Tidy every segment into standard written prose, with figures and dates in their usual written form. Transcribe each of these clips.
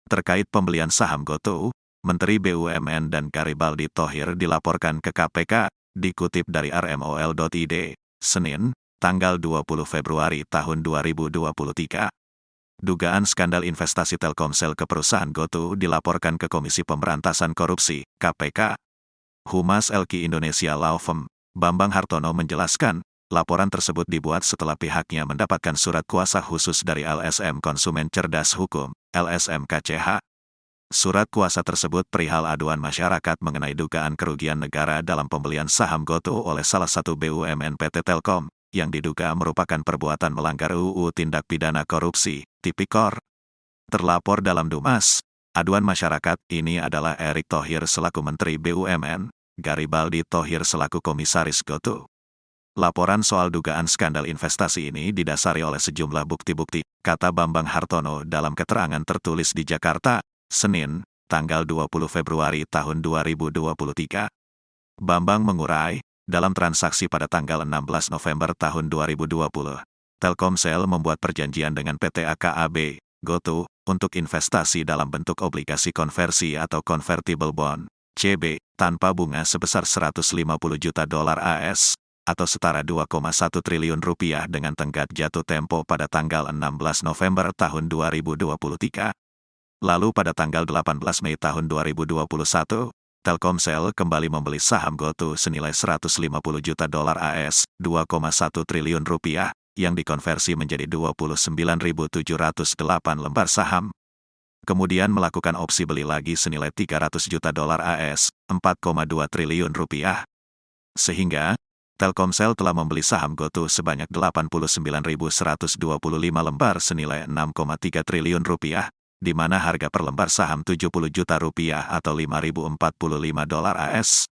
Terkait pembelian saham GoTo, Menteri BUMN dan Garibaldi Thohir dilaporkan ke KPK, dikutip dari rmol.id, Senin, tanggal 20 Februari tahun 2023. Dugaan skandal investasi Telkomsel ke perusahaan GoTo dilaporkan ke Komisi Pemberantasan Korupsi, KPK. Humas LQ Indonesia Law Firm, Bambang Hartono menjelaskan, laporan tersebut dibuat setelah pihaknya mendapatkan surat kuasa khusus dari LSM Konsumen Cerdas Hukum, LSM-KCH. Surat kuasa tersebut perihal aduan masyarakat mengenai dugaan kerugian negara dalam pembelian saham GoTo oleh salah satu BUMN PT Telkom, yang diduga merupakan perbuatan melanggar UU Tindak Pidana Korupsi, Tipikor. Terlapor dalam Dumas, aduan masyarakat ini adalah Erick Thohir selaku Menteri BUMN, Garibaldi Thohir selaku Komisaris GoTo. Laporan soal dugaan skandal investasi ini didasari oleh sejumlah bukti-bukti, kata Bambang Hartono dalam keterangan tertulis di Jakarta, Senin, tanggal 20 Februari tahun 2023. Bambang mengurai, dalam transaksi pada tanggal 16 November tahun 2020, Telkomsel membuat perjanjian dengan PT AKAB, GoTo, untuk investasi dalam bentuk obligasi konversi atau convertible bond, CB, tanpa bunga sebesar $150 juta AS, atau setara 2,1 triliun rupiah dengan tenggat jatuh tempo pada tanggal 16 November tahun 2023. Lalu pada tanggal 18 Mei tahun 2021, Telkomsel kembali membeli saham GoTo senilai $150 juta AS, 2,1 triliun rupiah, yang dikonversi menjadi 29.708 lembar saham. Kemudian melakukan opsi beli lagi senilai $300 juta AS, 4,2 triliun rupiah. Sehingga, Telkomsel telah membeli saham GoTo sebanyak 89.125 lembar senilai 6,3 triliun rupiah, di mana harga per lembar saham 70 juta rupiah atau $5.045 AS.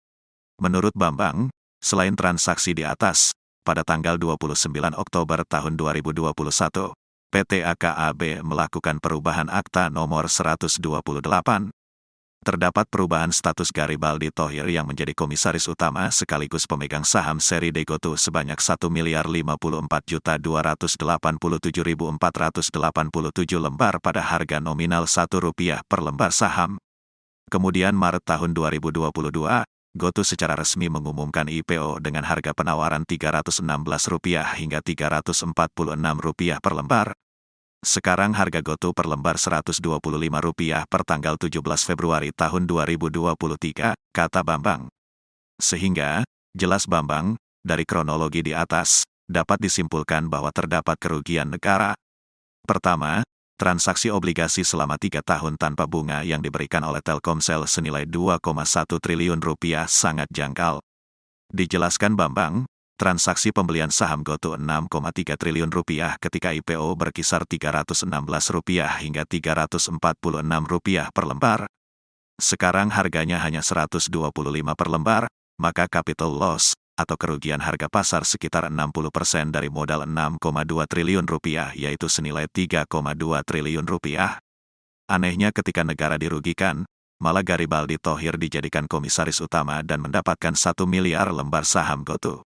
Menurut Bambang, selain transaksi di atas, pada tanggal 29 Oktober tahun 2021, PT AKAB melakukan perubahan akta nomor 128. Terdapat perubahan status Garibaldi Thohir yang menjadi komisaris utama sekaligus pemegang saham seri D GoTo sebanyak 1.054.287.487 lembar pada harga nominal Rp1 per lembar saham. Kemudian Maret tahun 2022, GoTo secara resmi mengumumkan IPO dengan harga penawaran Rp316 hingga Rp346 per lembar. Sekarang harga GoTo per lembar Rp125 per tanggal 17 Februari tahun 2023, kata Bambang. Sehingga, jelas Bambang, dari kronologi di atas, dapat disimpulkan bahwa terdapat kerugian negara. Pertama, transaksi obligasi selama 3 tahun tanpa bunga yang diberikan oleh Telkomsel senilai Rp2,1 triliun sangat janggal. Dijelaskan Bambang, transaksi pembelian saham GoTo Rp6,3 triliun ketika IPO berkisar Rp316 hingga Rp346 per lembar. Sekarang harganya hanya Rp125 per lembar, maka capital loss, atau kerugian harga pasar sekitar 60% dari modal Rp6,2 triliun yaitu senilai Rp3,2 triliun. Anehnya ketika negara dirugikan, malah Garibaldi Thohir dijadikan komisaris utama dan mendapatkan 1 miliar lembar saham GoTo.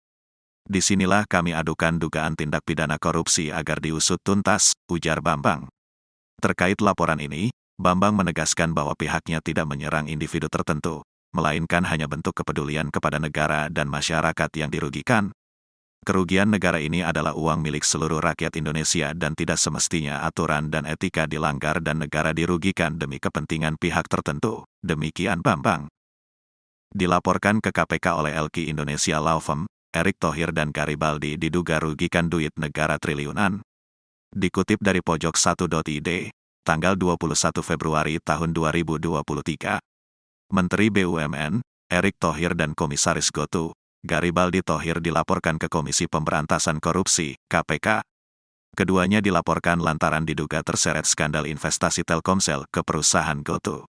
Disinilah kami adukan dugaan tindak pidana korupsi agar diusut tuntas, ujar Bambang. Terkait laporan ini, Bambang menegaskan bahwa pihaknya tidak menyerang individu tertentu, melainkan hanya bentuk kepedulian kepada negara dan masyarakat yang dirugikan. Kerugian negara ini adalah uang milik seluruh rakyat Indonesia dan tidak semestinya aturan dan etika dilanggar dan negara dirugikan demi kepentingan pihak tertentu, demikian Bambang. Dilaporkan ke KPK oleh LQ Indonesia Law Firm, Erick Thohir dan Garibaldi diduga rugikan duit negara triliunan. Dikutip dari pojok1.id, tanggal 21 Februari tahun 2023. Menteri BUMN, Erick Thohir dan Komisaris GoTo, Garibaldi Thohir dilaporkan ke Komisi Pemberantasan Korupsi, KPK. Keduanya dilaporkan lantaran diduga terseret skandal investasi Telkomsel ke perusahaan GoTo.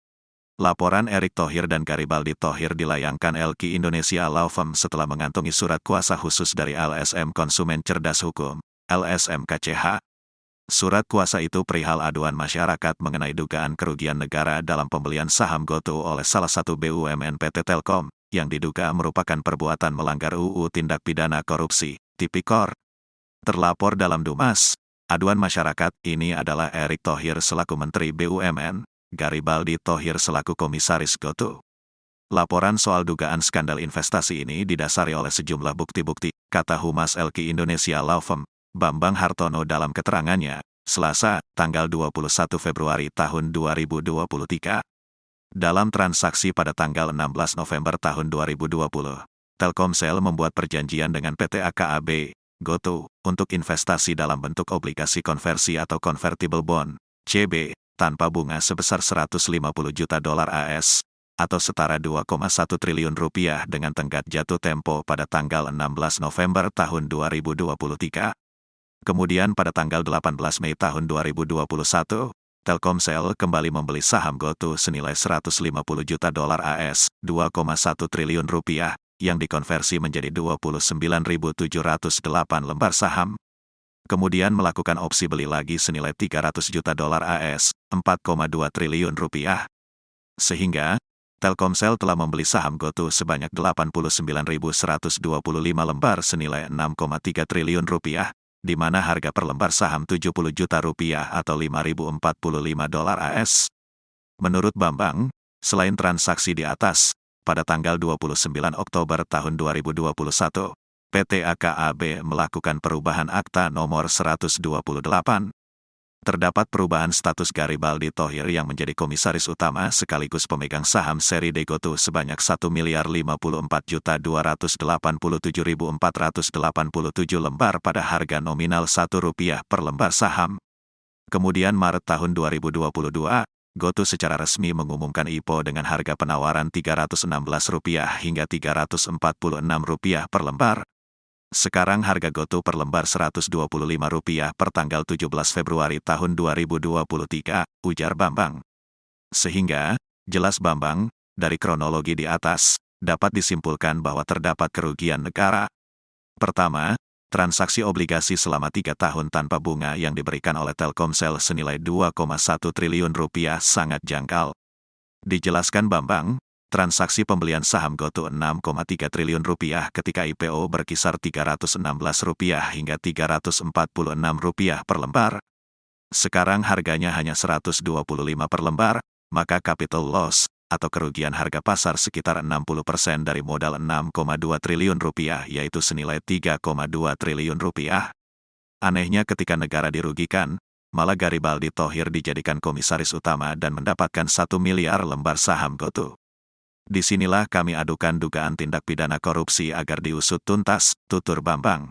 Laporan Erick Thohir dan Garibaldi Thohir dilayangkan LQ Indonesia Law Firm setelah mengantongi surat kuasa khusus dari LSM Konsumen Cerdas Hukum, LSM-KCH. Surat kuasa itu perihal aduan masyarakat mengenai dugaan kerugian negara dalam pembelian saham GoTo oleh salah satu BUMN PT Telkom, yang diduga merupakan perbuatan melanggar UU Tindak Pidana Korupsi, Tipikor. Terlapor dalam Dumas, aduan masyarakat ini adalah Erick Thohir selaku Menteri BUMN, Garibaldi Thohir selaku Komisaris GoTo. Laporan soal dugaan skandal investasi ini didasari oleh sejumlah bukti-bukti, kata Humas LQ Indonesia Law Firm, Bambang Hartono dalam keterangannya, Selasa, tanggal 21 Februari tahun 2023. Dalam transaksi pada tanggal 16 November tahun 2020, Telkomsel membuat perjanjian dengan PT AKAB, GoTo, untuk investasi dalam bentuk obligasi konversi atau convertible bond, CB, tanpa bunga sebesar 150 juta dolar AS, atau setara 2,1 triliun rupiah dengan tenggat jatuh tempo pada tanggal 16 November tahun 2023. Kemudian pada tanggal 18 Mei tahun 2021, Telkomsel kembali membeli saham GoTo senilai 150 juta dolar AS, 2,1 triliun rupiah, yang dikonversi menjadi 29.708 lembar saham. Kemudian melakukan opsi beli lagi senilai 300 juta dolar AS, 4,2 triliun rupiah. Sehingga, Telkomsel telah membeli saham GoTo sebanyak 89.125 lembar senilai 6,3 triliun rupiah, di mana harga per lembar saham 70 juta rupiah atau 5.045 dolar AS. Menurut Bambang, selain transaksi di atas, pada tanggal 29 Oktober tahun 2021, PT AKAB melakukan perubahan akta nomor 128. Terdapat perubahan status Garibaldi Thohir yang menjadi komisaris utama sekaligus pemegang saham seri D GoTo sebanyak 1.054.287.487 lembar pada harga nominal Rp1 per lembar saham. Kemudian Maret tahun 2022, GoTo secara resmi mengumumkan IPO dengan harga penawaran Rp316 hingga Rp346 per lembar. Sekarang harga GoTo per lembar Rp125 per tanggal 17 Februari tahun 2023, ujar Bambang. Sehingga, jelas Bambang, dari kronologi di atas, dapat disimpulkan bahwa terdapat kerugian negara. Pertama, transaksi obligasi selama 3 tahun tanpa bunga yang diberikan oleh Telkomsel senilai Rp2,1 triliun sangat janggal. Dijelaskan Bambang, transaksi pembelian saham GoTo Rp6,3 triliun ketika IPO berkisar Rp316 hingga Rp346 per lembar. Sekarang harganya hanya Rp125 per lembar, maka capital loss, atau kerugian harga pasar sekitar 60% dari modal Rp6,2 triliun yaitu senilai Rp3,2 triliun. Anehnya ketika negara dirugikan, malah Garibaldi Thohir dijadikan komisaris utama dan mendapatkan 1 miliar lembar saham GoTo. Disinilah kami adukan dugaan tindak pidana korupsi agar diusut tuntas, tutur Bambang.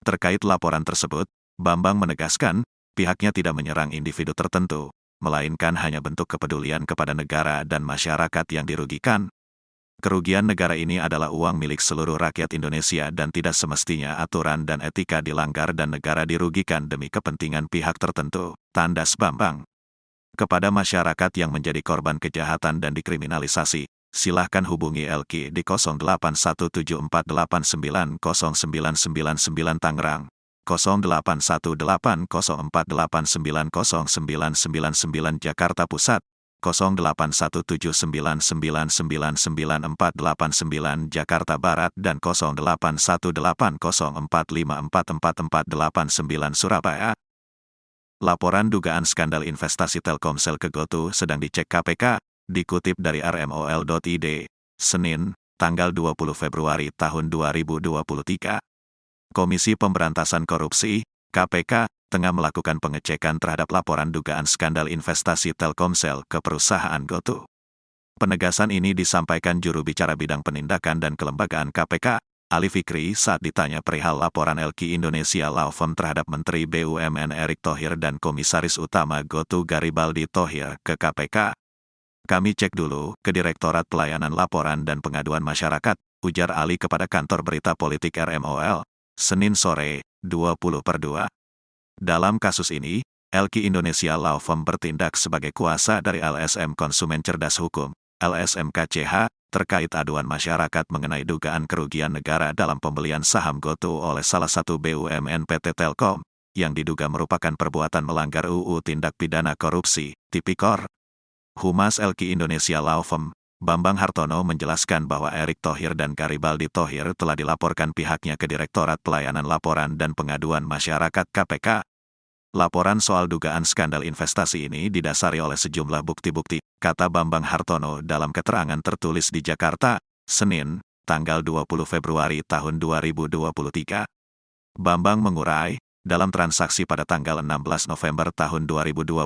Terkait laporan tersebut, Bambang menegaskan, pihaknya tidak menyerang individu tertentu, melainkan hanya bentuk kepedulian kepada negara dan masyarakat yang dirugikan. Kerugian negara ini adalah uang milik seluruh rakyat Indonesia dan tidak semestinya aturan dan etika dilanggar dan negara dirugikan demi kepentingan pihak tertentu, tandas Bambang. Kepada masyarakat yang menjadi korban kejahatan dan dikriminalisasi, silahkan hubungi LQ di 081748909999 Tangerang, 081804890999 Jakarta Pusat, 081799999489 Jakarta Barat dan 081804544449 Surabaya. Laporan dugaan skandal investasi Telkomsel ke GoTo sedang dicek KPK, dikutip dari rmol.id, Senin, tanggal 20 Februari tahun 2023. Komisi Pemberantasan Korupsi, KPK, tengah melakukan pengecekan terhadap laporan dugaan skandal investasi Telkomsel ke perusahaan GoTo. Penegasan ini disampaikan juru bicara bidang penindakan dan kelembagaan KPK, Ali Fikri saat ditanya perihal laporan LQ Indonesia Law Firm terhadap Menteri BUMN Erick Thohir dan Komisaris Utama GoTo Garibaldi Thohir ke KPK. Kami cek dulu ke Direktorat Pelayanan Laporan dan Pengaduan Masyarakat, ujar Ali kepada kantor berita politik RMOL, Senin sore, 20/2. Dalam kasus ini, LQ Indonesia Law Firm bertindak sebagai kuasa dari LSM Konsumen Cerdas Hukum, LSMKCH, terkait aduan masyarakat mengenai dugaan kerugian negara dalam pembelian saham GoTo oleh salah satu BUMN PT Telkom, yang diduga merupakan perbuatan melanggar UU Tindak Pidana Korupsi, Tipikor. Humas LQ Indonesia Law Firm, Bambang Hartono menjelaskan bahwa Erick Thohir dan Garibaldi Thohir telah dilaporkan pihaknya ke Direktorat Pelayanan Laporan dan Pengaduan Masyarakat (KPK). Laporan soal dugaan skandal investasi ini didasari oleh sejumlah bukti-bukti, kata Bambang Hartono dalam keterangan tertulis di Jakarta, Senin, tanggal 20 Februari tahun 2023. Bambang mengurai, dalam transaksi pada tanggal 16 November tahun 2020,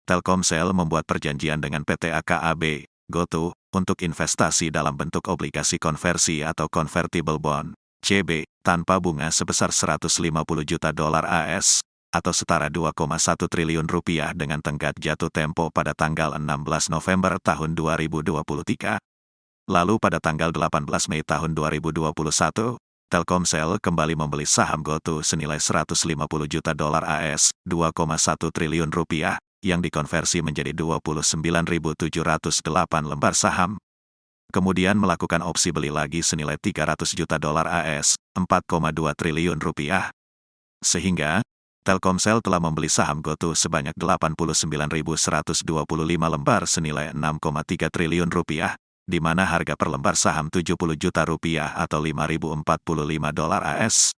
Telkomsel membuat perjanjian dengan PT AKAB, GoTo, untuk investasi dalam bentuk obligasi konversi atau convertible bond, CB, tanpa bunga sebesar 150 juta dolar AS, atau setara 2,1 triliun rupiah dengan tenggat jatuh tempo pada tanggal 16 November tahun 2023. Lalu pada tanggal 18 Mei tahun 2021, Telkomsel kembali membeli saham GoTo senilai 150 juta dolar AS, 2,1 triliun rupiah, yang dikonversi menjadi 29.708 lembar saham. Kemudian melakukan opsi beli lagi senilai 300 juta dolar AS, 4,2 triliun rupiah. Sehingga, Telkomsel telah membeli saham GoTo sebanyak 89.125 lembar senilai 6,3 triliun rupiah, di mana harga per lembar saham 70 juta rupiah atau 5.045 dolar AS.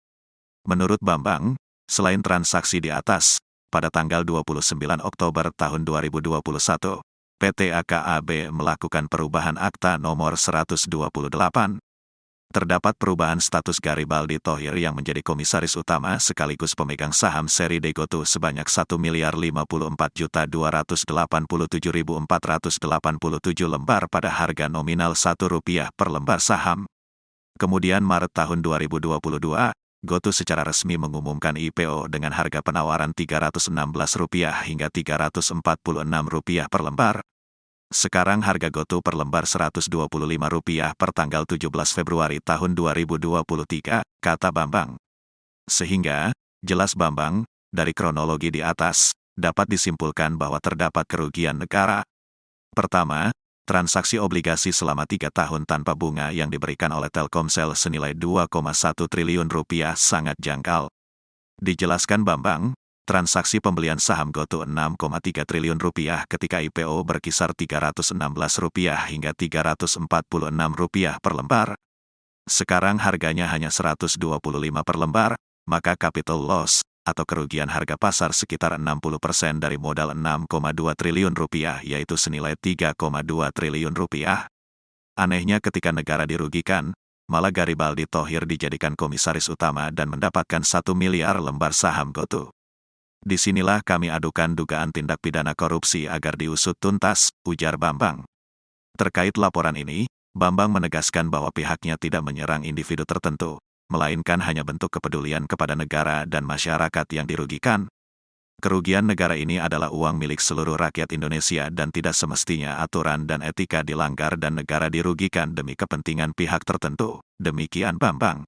Menurut Bambang, selain transaksi di atas, pada tanggal 29 Oktober tahun 2021, PT AKAB melakukan perubahan akta nomor 128. Terdapat perubahan status Garibaldi Thohir yang menjadi komisaris utama sekaligus pemegang saham seri D GoTo sebanyak 1.054.287.487 lembar pada harga nominal Rp1 per lembar saham. Kemudian Maret tahun 2022, GoTo secara resmi mengumumkan IPO dengan harga penawaran Rp316 hingga Rp346 per lembar. Sekarang harga GoTo per lembar Rp125 per tanggal 17 Februari tahun 2023, kata Bambang. Sehingga, jelas Bambang, dari kronologi di atas, dapat disimpulkan bahwa terdapat kerugian negara. Pertama, transaksi obligasi selama 3 tahun tanpa bunga yang diberikan oleh Telkomsel senilai 2,1 triliun rupiah sangat janggal. Dijelaskan Bambang, transaksi pembelian saham GoTo 6,3 triliun rupiah ketika IPO berkisar Rp316 hingga Rp346 per lembar. Sekarang harganya hanya Rp125 per lembar, maka capital loss, atau kerugian harga pasar sekitar 60% dari modal 6,2 triliun rupiah yaitu senilai 3,2 triliun rupiah. Anehnya ketika negara dirugikan, malah Garibaldi Thohir dijadikan komisaris utama dan mendapatkan 1 miliar lembar saham GoTo. Disinilah kami adukan dugaan tindak pidana korupsi agar diusut tuntas, ujar Bambang. Terkait laporan ini, Bambang menegaskan bahwa pihaknya tidak menyerang individu tertentu, melainkan hanya bentuk kepedulian kepada negara dan masyarakat yang dirugikan. Kerugian negara ini adalah uang milik seluruh rakyat Indonesia dan tidak semestinya aturan dan etika dilanggar dan negara dirugikan demi kepentingan pihak tertentu, demikian Bambang.